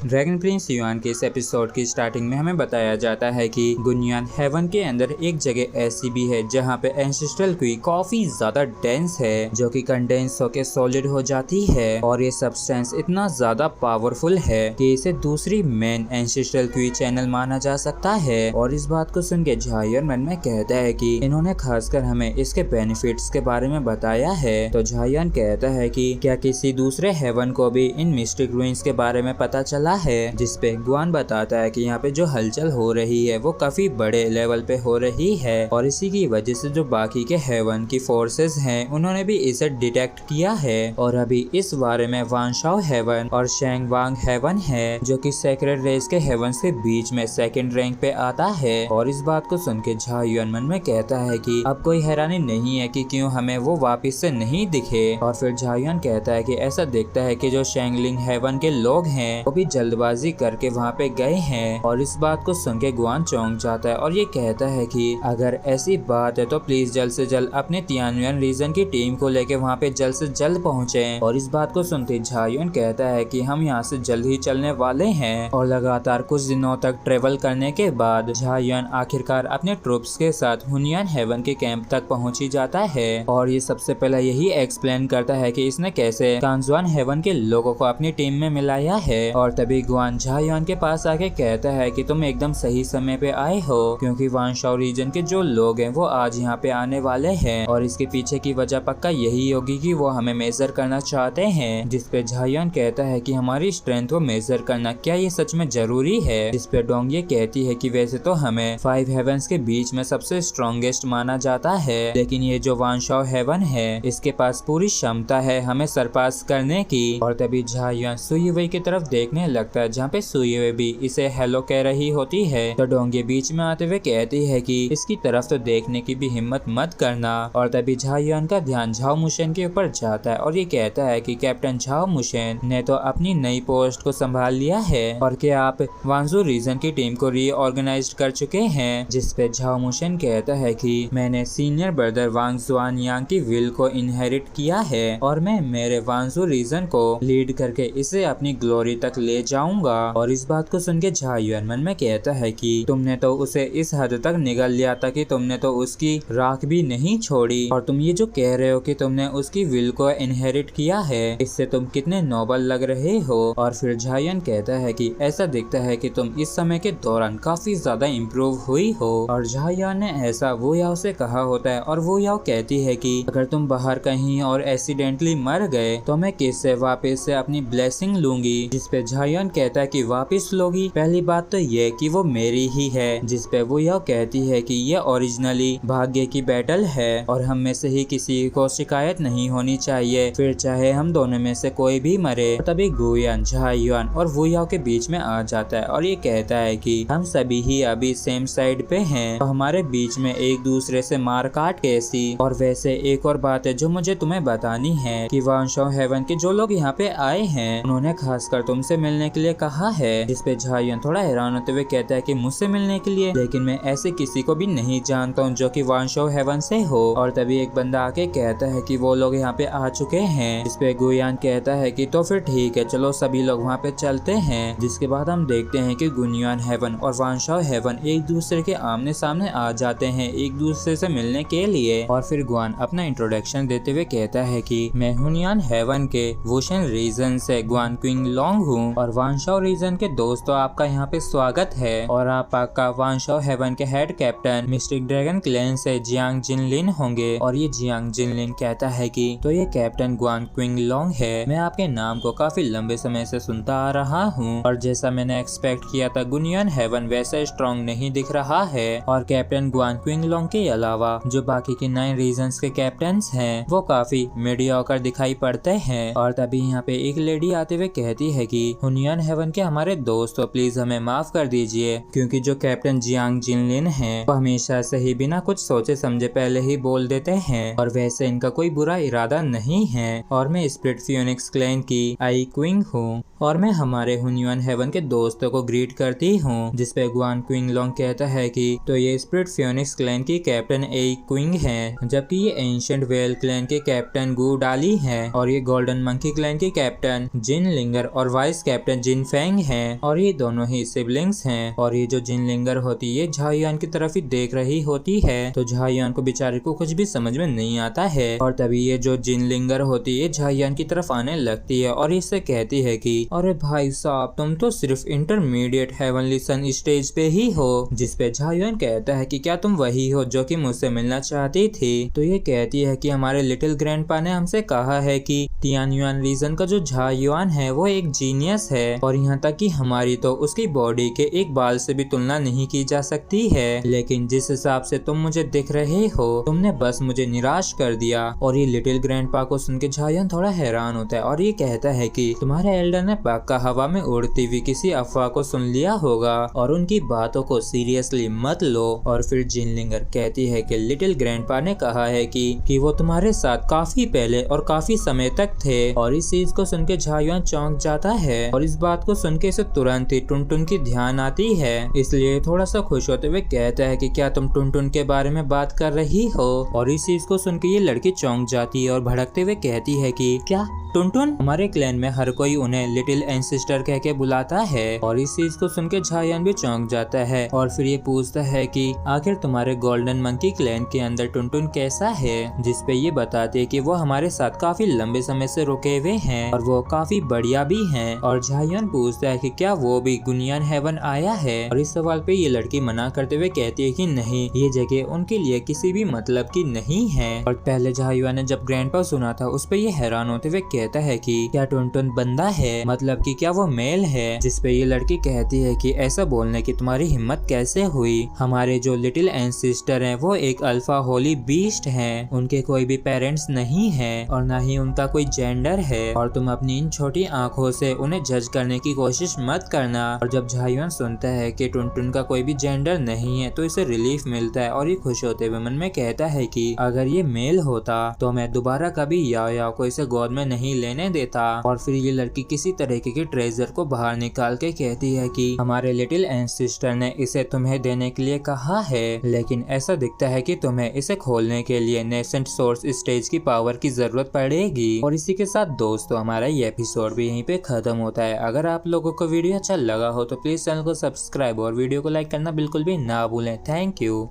Dragon Prince yuan के इस episode की स्टार्टिंग में हमें बताया जाता है कि गुनयान हेवन के अंदर एक जगह ऐसी भी है जहाँ पे एंसेस्ट्रल क्वी काफी ज्यादा डेंस है, जो कि कंडेंस होके सॉलिड हो जाती है और ये सब्सटेंस इतना ज्यादा पावरफुल है कि इसे दूसरी मेन एंसेस्ट्रल क्वी चैनल माना जा सकता है। और इस बात को सुन के झायन मन में कहता है कि इन्होंने खासकर हमें इसके बेनिफिट्स के बारे में बताया है। तो झायन कहता है कि क्या किसी दूसरे हेवन को भी इन मिस्टिक रूइंस के बारे में पता चला है, जिसपे गुआन बताता है कि यहाँ पे जो हलचल हो रही है वो काफी बड़े लेवल पे हो रही है और इसी की वजह से जो बाकी के हेवन की फोर्सेस हैं उन्होंने भी इसे डिटेक्ट किया है। और अभी इस बारे में वानशाओ हेवन और शेंग वांग हेवन है जो कि सेक्रेड रेस के हेवंस के बीच में सेकंड रैंक पे आता है। और इस बात को सुन के झायुन मन में कहता है कि अब कोई हैरानी नहीं है कि क्यों हमें वो वापिस से नहीं दिखे। और फिर झायुन कहता है कि ऐसा दिखता है कि जो शेंगलिंग हेवन के लोग हैं वो भी जल्दबाजी करके वहाँ पे गए हैं। और इस बात को सुन के गुआन चौंक जाता है और ये कहता है कि अगर ऐसी बात है तो प्लीज जल्द से जल्द अपने तियानवियन रीजन की टीम को लेके वहाँ पे जल्द से जल्द पहुँचे। और इस बात को सुनते झायुन कहता है कि हम यहाँ से जल्द ही चलने वाले हैं। और लगातार कुछ दिनों तक ट्रेवल करने के बाद झायुन आखिरकार अपने ट्रूप्स के साथ हुनियन हेवन के कैंप तक पहुँच ही जाता है। और ये सबसे पहले यही एक्सप्लेन करता है कि इसने कैसे कांजुआन हेवन के लोगों को अपनी टीम में मिलाया है। और तभी गुआन झायुन के पास आके कहता है कि तुम एकदम सही समय पे आए हो, क्योंकि वानशाओ रीजन के जो लोग हैं वो आज यहाँ पे आने वाले हैं और इसके पीछे की वजह पक्का यही होगी कि वो हमें मेजर करना चाहते हैं। जिसपे झायुन कहता है कि हमारी स्ट्रेंथ को मेजर करना क्या ये सच में जरूरी है। जिसपे डोंग ये कहती है कि वैसे तो हमें 5 हेवंस के बीच में सबसे स्ट्रॉन्गेस्ट माना जाता है, लेकिन ये जो वानशाओ हेवन है इसके पास पूरी क्षमता है हमें सरपास करने की। और तभी झायुन सुयुवई की तरफ देखने लगता है जहाँ पे सुयुवई भी इसे हेलो कह रही होती है। तो डोंगे बीच में आते हुए कहती है कि इसकी तरफ तो देखने की भी हिम्मत मत करना। और तभी झायुन का ध्यान झाओ मुशेन के ऊपर जाता है और ये कहता है कि कैप्टन झाओ मुशेन ने तो अपनी नई पोस्ट को संभाल लिया है और क्या आप वांजू रीजन की टीम को रीऑर्गेनाइज कर चुके हैं। जिसपे झाओ मुशेन कहता है कि मैंने सीनियर ब्रदर वांग जुआन यांग की विल को इनहेरिट किया है और मैं मेरे वांजू रीजन को लीड करके इसे अपनी ग्लोरी तक ले जाऊंगा। और इस बात को सुन के झायुन मन में कहता है कि तुमने तो उसे इस हद तक निगल लिया था कि तुमने तो उसकी राख भी नहीं छोड़ी, और तुम ये जो कह रहे हो कि तुमने उसकी विल को इनहेरिट किया है, इससे तुम कितने नोबल लग रहे हो। और फिर झायुन कहता है कि ऐसा दिखता है कि तुम इस समय के दौरान काफी ज्यादा इम्प्रूव हुई हो। और झायुन ने ऐसा वो याओ से कहा होता है और वो याओ कहती है कि अगर तुम बाहर कहीं और एक्सीडेंटली मर गए तो मैं किससे वापस से अपनी ब्लेसिंग लूंगी। जिसपे झायुन कहता है कि वापस लोगी, पहली बात तो ये कि वो मेरी ही है। जिसपे वो याओ कहती है कि ये ओरिजिनली भाग्य की बैटल है और हम में से ही किसी को शिकायत नहीं होनी चाहिए, फिर चाहे हम दोनों में से कोई भी मरे। तभी गुयान झायुन और वो याओ के बीच में आ जाता है और ये कहता है कि हम सभी ही अभी सेम साइड पे हैं, तो हमारे बीच में एक दूसरे से मार काट कैसी। और वैसे एक और बात है जो मुझे तुम्हें बतानी है कि वानशाओ हेवन के जो लोग यहाँ पे आए हैं उन्होंने खासकर तुमसे मिलने के लिए कहा है। जिसपे झायुन थोड़ा हैरान होते हुए कहता है कि मुझसे मिलने के लिए, लेकिन मैं ऐसे किसी को भी नहीं जानता हूँ जो कि वानशाओ हेवन से हो। और तभी एक बंदा आके कहता है कि वो लोग यहाँ पे आ चुके हैं। जिसपे गुयान कहता है कि तो फिर ठीक है, चलो सभी लोग वहाँ पे चलते हैं। जिसके बाद हम देखते हैं कि गुनयान हेवन और वानशाओ हेवन एक दूसरे के आमने सामने आ जाते हैं एक दूसरे से मिलने के लिए। और फिर गुआन अपना इंट्रोडक्शन देते हुए कहता है कि मैं हुनियन हेवन के वुशन रीजन से गुआन क्विंग लोंग हूँ और वानशाओ रीजन के दोस्तों आपका यहाँ पे स्वागत है। और आप आपका वानशाओ हेवन के head captain mistake dragon clan से जियांग जिनलिन होंगे। और ये जियांग जिनलिन कहता है कि तो ये कैप्टन गुआन क्विंग लोंग है, मैं आपके नाम को काफी लंबे समय से सुनता आ रहा हूँ और जैसा मैंने एक्सपेक्ट किया था गुनियन हेवन वैसा स्ट्रॉन्ग नहीं दिख रहा है। और कैप्टन गुआन क्विंग लोंग के अलावा जो बाकी के 9 रीजन्स के कैप्टन्स हैं वो काफी मीडियोकर दिखाई पड़ते हैं। और तभी यहाँ पे एक लेडी आते हुए कहती है कि हुनियन हेवन के हमारे दोस्तों प्लीज हमें माफ कर दीजिए, क्योंकि जो कैप्टन जियांग जिनलिन है वो हमेशा से ही बिना कुछ सोचे समझे पहले ही बोल देते हैं और वैसे इनका कोई बुरा इरादा नहीं है। और मैं स्प्लिट फियोनिक्स क्लैन की आई क्विंग हूँ और मैं हमारे हुनियन हेवन के दोस्तों को ग्रीट करती हूँ। जिसपे गुआन क्विंग लोंग कहता है कि तो ये स्प्लिट फियोनिक्स क्लैन की कैप्टन ए क्विंग है, जबकि ये एंशिएंट वेल क्लैन के कैप्टन गु डाली है और ये गोल्डन मंकी क्लैन के कैप्टन जिन लिंगर और वाइस कैप्टन में जिन फेंग हैं और ये दोनों ही सिबलिंग्स हैं। और ये जो जिनलिंगर होती है झायुआन की तरफ ही देख रही होती है, तो झायुआन को बेचारे को कुछ भी समझ में नहीं आता है। और तभी ये जो जिनलिंगर होती है झायुआन की तरफ आने लगती है और इससे कहती है कि अरे भाई साहब, तुम तो सिर्फ इंटरमीडिएट हेवनली सन स्टेज पे ही हो। जिस पे झायुआन कहता है कि क्या तुम वही हो जो कि मुझसे मिलना चाहती थी। तो ये कहती है कि हमारे लिटिल ग्रैंडपा ने हमसे कहा है कि तियानयुआन रीजन का जो झायुआन है वो एक जीनियस है और यहाँ तक कि हमारी तो उसकी बॉडी के एक बाल से भी तुलना नहीं की जा सकती है। लेकिन जिस हिसाब से तुम मुझे दिख रहे हो, तुमने बस मुझे निराश कर दिया। और ये लिटिल ग्रैंडपा को सुन के झायुआन थोड़ा हैरान होता है और ये कहता है कि तुम्हारे एल्डर ने पक्का हवा में उड़ती हुई किसी अफवाह को सुन लिया होगा और उनकी बातों को सीरियसली मत लो। और फिर जिनलिंगर कहती है कि लिटिल ग्रैंडपा ने कहा है कि वो तुम्हारे साथ काफी पहले और काफी समय तक थे। और इस चीज को सुन के झायुआन चौंक जाता है और इस बात को सुन के इसे तुरंत ही टुनटुन की ध्यान आती है, इसलिए थोड़ा सा खुश होते हुए कहता है कि क्या तुम टुनटुन के बारे में बात कर रही हो। और इस चीज को सुन के ये लड़की चौंक जाती है और भड़कते हुए कहती है कि क्या टुनटुन? हमारे क्लैन में हर कोई उन्हें लिटिल एंसेस्टर कह के बुलाता है। और इस चीज को सुन के झायुआन भी चौंक जाता है और फिर ये पूछता है कि आखिर तुम्हारे गोल्डन मंकी क्लैन के अंदर टुनटुन कैसा है। जिस पे ये बताते कि वो हमारे साथ काफी लंबे समय से रुके हुए हैं और वो काफी बढ़िया भी हैं। और झायुआन पूछता है कि क्या वो भी गुनियान हेवन आया है। और इस सवाल पे ये लड़की मना करते हुए कहती है कि नहीं, ये जगह उनके लिए किसी भी मतलब की नहीं है। और पहले झायुआन ने जब ग्रैंडपा सुना था उस पे ये हैरान होते हुए कहता है कि क्या टुनटुन बंदा है, मतलब कि क्या वो मेल है। जिस पे ये लड़की कहती है कि ऐसा बोलने की तुम्हारी हिम्मत कैसे हुई। हमारे जो लिटिल एंसेस्टर हैं वो एक अल्फा होली बीस्ट हैं, उनके कोई भी पेरेंट्स नहीं है और ना ही उनका कोई जेंडर है। और तुम अपनी इन छोटी आंखों से उन्हें जज करने की कोशिश मत करना। और जब झायुआन सुनता है कि टुनटुन का कोई भी जेंडर नहीं है तो इसे रिलीफ मिलता है और ये खुश होते हुए मन में कहता है कि अगर ये मेल होता तो मैं दोबारा कभी याओ को इसे गोद में नहीं लेने देता। और फिर ये लड़की किसी तरीके के ट्रेजर को बाहर निकाल के कहती है कि हमारे लिटिल एंसेस्टर ने इसे तुम्हें देने के लिए कहा है, लेकिन ऐसा दिखता है कि तुम्हें इसे खोलने के लिए नेसेंट सोर्स स्टेज की पावर की जरूरत पड़ेगी। और इसी के साथ दोस्तों हमारा ये एपिसोड भी यहीं पे खत्म होता है। अगर आप लोगों को वीडियो अच्छा लगा हो तो प्लीज चैनल को सब्सक्राइब और वीडियो को लाइक करना बिल्कुल भी ना भूलें। Thank you.